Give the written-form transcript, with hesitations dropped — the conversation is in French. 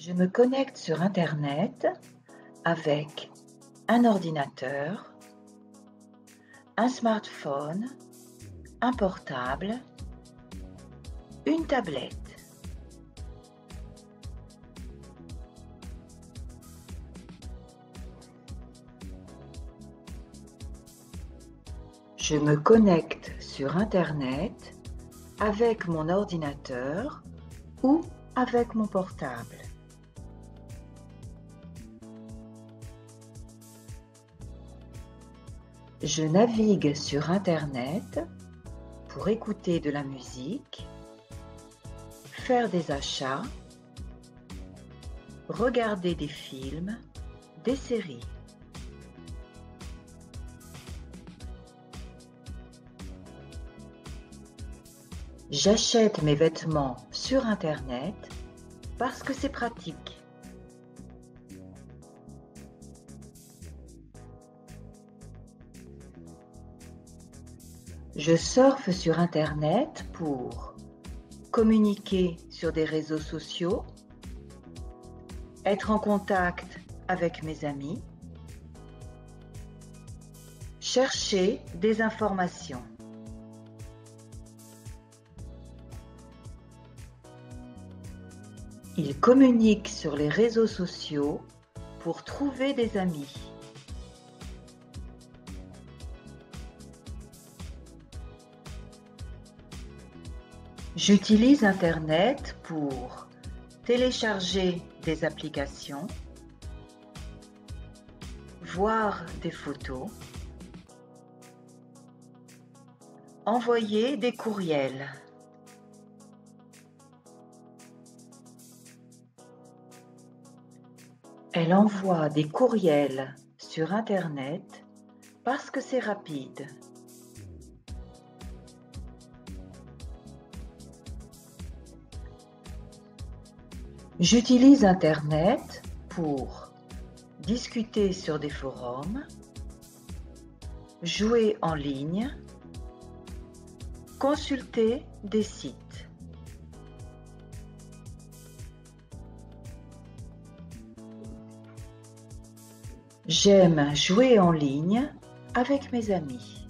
Je me connecte sur Internet avec un ordinateur, un smartphone, un portable, une tablette. Je me connecte sur Internet avec mon ordinateur ou avec mon portable. Je navigue sur Internet pour écouter de la musique, faire des achats, regarder des films, des séries. J'achète mes vêtements sur Internet parce que c'est pratique. Je surfe sur Internet pour communiquer sur des réseaux sociaux, être en contact avec mes amis, chercher des informations. Ils communiquent sur les réseaux sociaux pour trouver des amis. J'utilise Internet pour télécharger des applications, voir des photos, envoyer des courriels. Elle envoie des courriels sur Internet parce que c'est rapide. J'utilise Internet pour discuter sur des forums, jouer en ligne, consulter des sites. J'aime jouer en ligne avec mes amis.